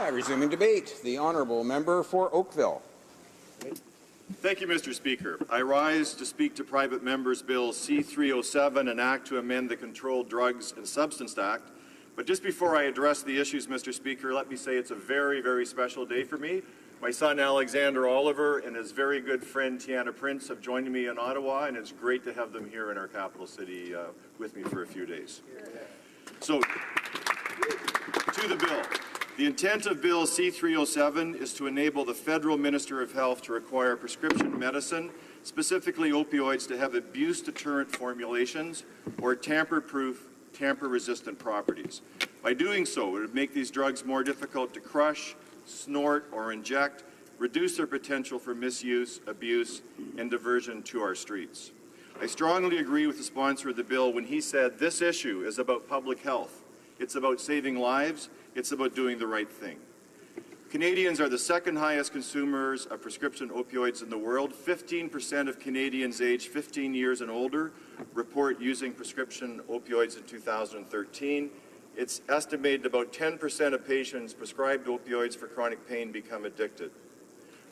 Resuming debate, the Honourable Member for Oakville. Thank you, Mr. Speaker. I rise to speak to private members Bill C-307, an act to amend the Controlled Drugs and Substance Act. But just before I address the issues, Mr. Speaker, let me say it's a very, very special day for me. My son Alexander Oliver and his very good friend Tiana Prince have joined me in Ottawa, and it's great to have them here in our capital city with me for a few days. So, to the bill. The intent of Bill C-307 is to enable the Federal Minister of Health to require prescription medicine, specifically opioids, to have abuse-deterrent formulations or tamper-proof, tamper-resistant properties. By doing so, it would make these drugs more difficult to crush, snort, or inject, reduce their potential for misuse, abuse, and diversion to our streets. I strongly agree with the sponsor of the bill when he said this issue is about public health. It's about saving lives. It's about doing the right thing. Canadians are the second highest consumers of prescription opioids in the world. 15% of Canadians aged 15 years and older report using prescription opioids in 2013. It's estimated about 10% of patients prescribed opioids for chronic pain become addicted.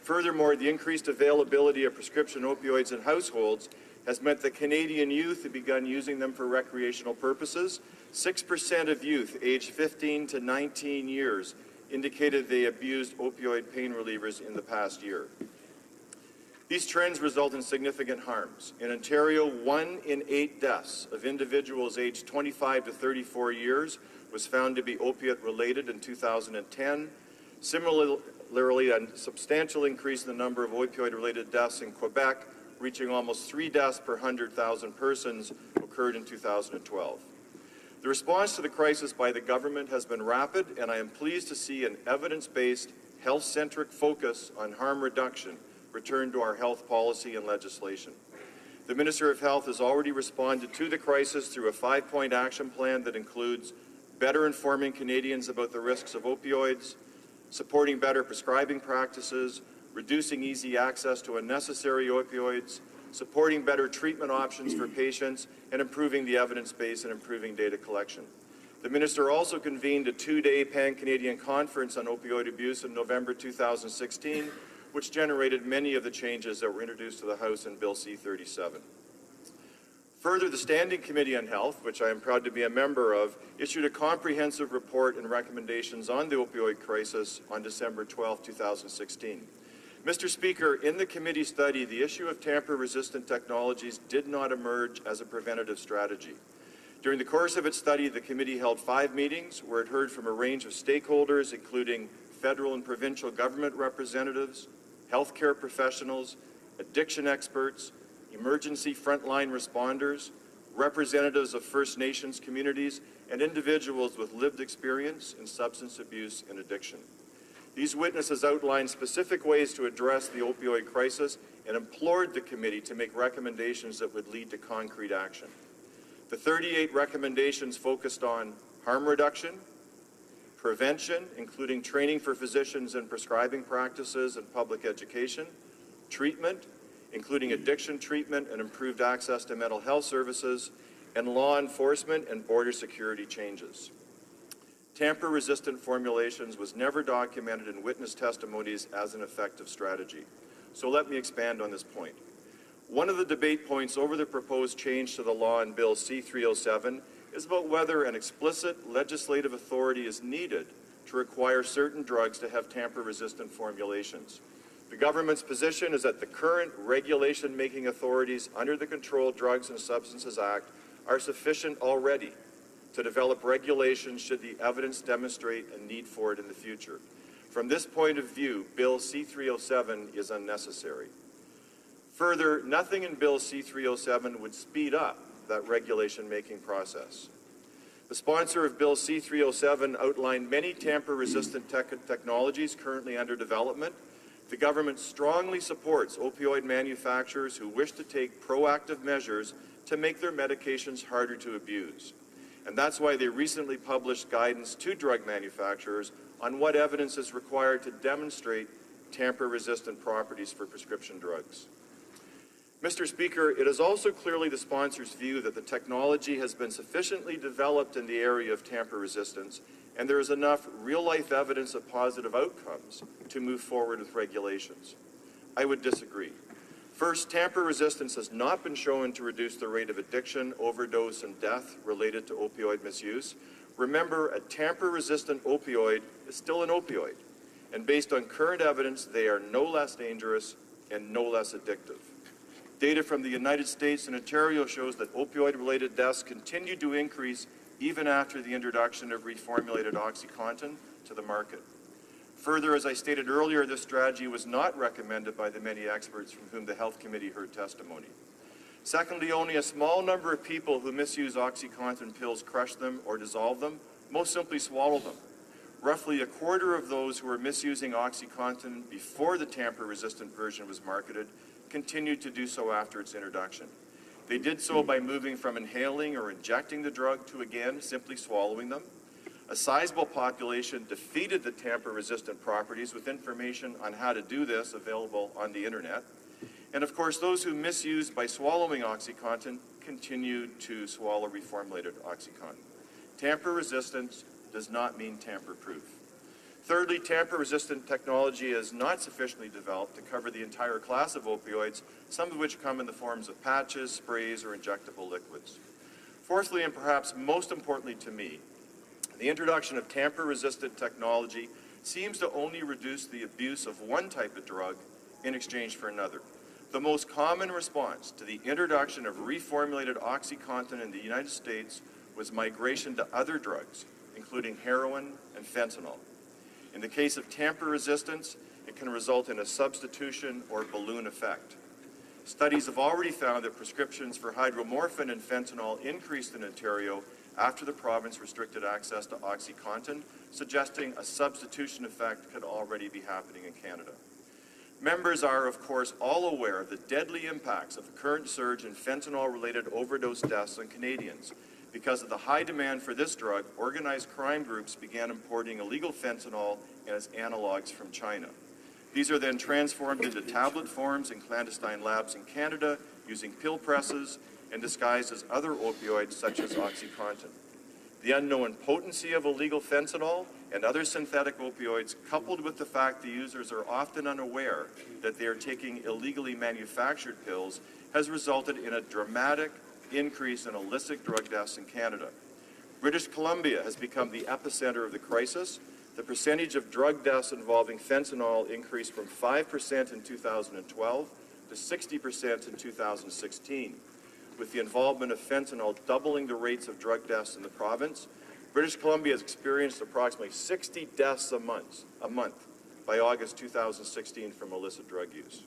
Furthermore, the increased availability of prescription opioids in households has meant that Canadian youth have begun using them for recreational purposes. 6% of youth aged 15 to 19 years indicated they abused opioid pain relievers in the past year. These trends result in significant harms. In Ontario, 1 in 8 deaths of individuals aged 25 to 34 years was found to be opiate-related in 2010. Similarly, a substantial increase in the number of opioid-related deaths in Quebec, reaching almost 3 deaths per 100,000 persons, occurred in 2012. The response to the crisis by the government has been rapid, and I am pleased to see an evidence-based, health-centric focus on harm reduction return to our health policy and legislation. The Minister of Health has already responded to the crisis through a 5-point action plan that includes better informing Canadians about the risks of opioids, supporting better prescribing practices, reducing easy access to unnecessary opioids, supporting better treatment options for patients, and improving the evidence base and improving data collection. The Minister also convened a 2-day pan-Canadian conference on opioid abuse in November 2016, which generated many of the changes that were introduced to the House in Bill C-37. Further, the Standing Committee on Health, which I am proud to be a member of, issued a comprehensive report and recommendations on the opioid crisis on December 12, 2016. Mr. Speaker, in the committee study, the issue of tamper-resistant technologies did not emerge as a preventative strategy. During the course of its study, the committee held 5 meetings where it heard from a range of stakeholders, including federal and provincial government representatives, healthcare professionals, addiction experts, emergency frontline responders, representatives of First Nations communities, and individuals with lived experience in substance abuse and addiction. These witnesses outlined specific ways to address the opioid crisis and implored the committee to make recommendations that would lead to concrete action. The 38 recommendations focused on harm reduction, prevention, including training for physicians and prescribing practices and public education, treatment, including addiction treatment and improved access to mental health services, and law enforcement and border security changes. Tamper-resistant formulations was never documented in witness testimonies as an effective strategy. So let me expand on this point. One of the debate points over the proposed change to the law in Bill C-307 is about whether an explicit legislative authority is needed to require certain drugs to have tamper-resistant formulations. The government's position is that the current regulation-making authorities under the Controlled Drugs and Substances Act are sufficient already to develop regulations should the evidence demonstrate a need for it in the future. From this point of view, Bill C-307 is unnecessary. Further, nothing in Bill C-307 would speed up that regulation-making process. The sponsor of Bill C-307 outlined many tamper-resistant technologies currently under development. The government strongly supports opioid manufacturers who wish to take proactive measures to make their medications harder to abuse. And that's why they recently published guidance to drug manufacturers on what evidence is required to demonstrate tamper-resistant properties for prescription drugs. Mr. Speaker, it is also clearly the sponsor's view that the technology has been sufficiently developed in the area of tamper resistance and there is enough real-life evidence of positive outcomes to move forward with regulations. I would disagree. First, tamper resistance has not been shown to reduce the rate of addiction, overdose, and death related to opioid misuse. Remember, a tamper-resistant opioid is still an opioid, and based on current evidence, they are no less dangerous and no less addictive. Data from the United States and Ontario shows that opioid-related deaths continue to increase even after the introduction of reformulated OxyContin to the market. Further, as I stated earlier, this strategy was not recommended by the many experts from whom the Health Committee heard testimony. Secondly, only a small number of people who misuse OxyContin pills crush them or dissolve them, most simply swallow them. Roughly a quarter of those who were misusing OxyContin before the tamper-resistant version was marketed continued to do so after its introduction. They did so by moving from inhaling or injecting the drug to, again, simply swallowing them. A sizable population defeated the tamper-resistant properties with information on how to do this available on the internet. And of course, those who misused by swallowing OxyContin continued to swallow reformulated OxyContin. Tamper resistance does not mean tamper-proof. Thirdly, tamper-resistant technology is not sufficiently developed to cover the entire class of opioids, some of which come in the forms of patches, sprays, or injectable liquids. Fourthly, and perhaps most importantly to me, the introduction of tamper-resistant technology seems to only reduce the abuse of one type of drug in exchange for another. The most common response to the introduction of reformulated OxyContin in the United States was migration to other drugs, including heroin and fentanyl. In the case of tamper resistance, it can result in a substitution or balloon effect. Studies have already found that prescriptions for hydromorphine and fentanyl increased in Ontario after the province restricted access to OxyContin, suggesting a substitution effect could already be happening in Canada. Members are, of course, all aware of the deadly impacts of the current surge in fentanyl-related overdose deaths on Canadians. Because of the high demand for this drug, organized crime groups began importing illegal fentanyl and its analogs from China. These are then transformed into tablet forms in clandestine labs in Canada using pill presses and disguised as other opioids such as OxyContin. The unknown potency of illegal fentanyl and other synthetic opioids, coupled with the fact the users are often unaware that they are taking illegally manufactured pills, has resulted in a dramatic increase in illicit drug deaths in Canada. British Columbia has become the epicenter of the crisis. The percentage of drug deaths involving fentanyl increased from 5% in 2012 to 60% in 2016. With the involvement of fentanyl doubling the rates of drug deaths in the province, British Columbia has experienced approximately 60 deaths a month by August 2016 from illicit drug use.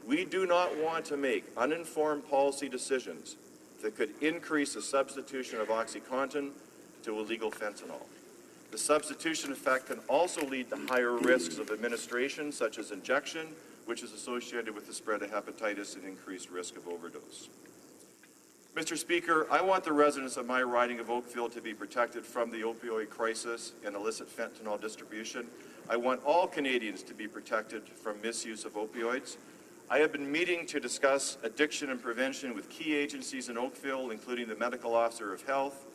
We do not want to make uninformed policy decisions that could increase the substitution of OxyContin to illegal fentanyl. The substitution effect can also lead to higher risks of administration, such as injection, which is associated with the spread of hepatitis and increased risk of overdose. Mr. Speaker, I want the residents of my riding of Oakville to be protected from the opioid crisis and illicit fentanyl distribution. I want all Canadians to be protected from misuse of opioids. I have been meeting to discuss addiction and prevention with key agencies in Oakville, including the Medical Officer of Health,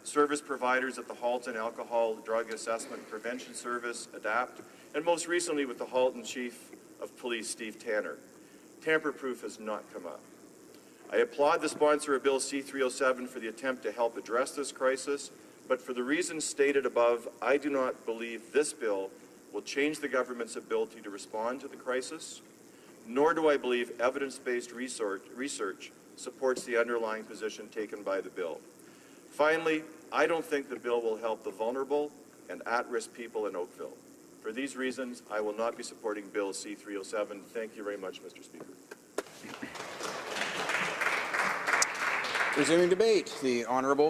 service providers at the Halton Alcohol Drug Assessment Prevention Service, ADAPT, and most recently with the Halton Chief of Police, Steve Tanner. Tamper-proof has not come up. I applaud the sponsor of Bill C-307 for the attempt to help address this crisis, but for the reasons stated above, I do not believe this bill will change the government's ability to respond to the crisis, nor do I believe evidence-based research supports the underlying position taken by the bill. Finally, I don't think the bill will help the vulnerable and at-risk people in Oakville. For these reasons, I will not be supporting Bill C-307. Thank you very much, Mr. Speaker. Resuming debate, the honourable member.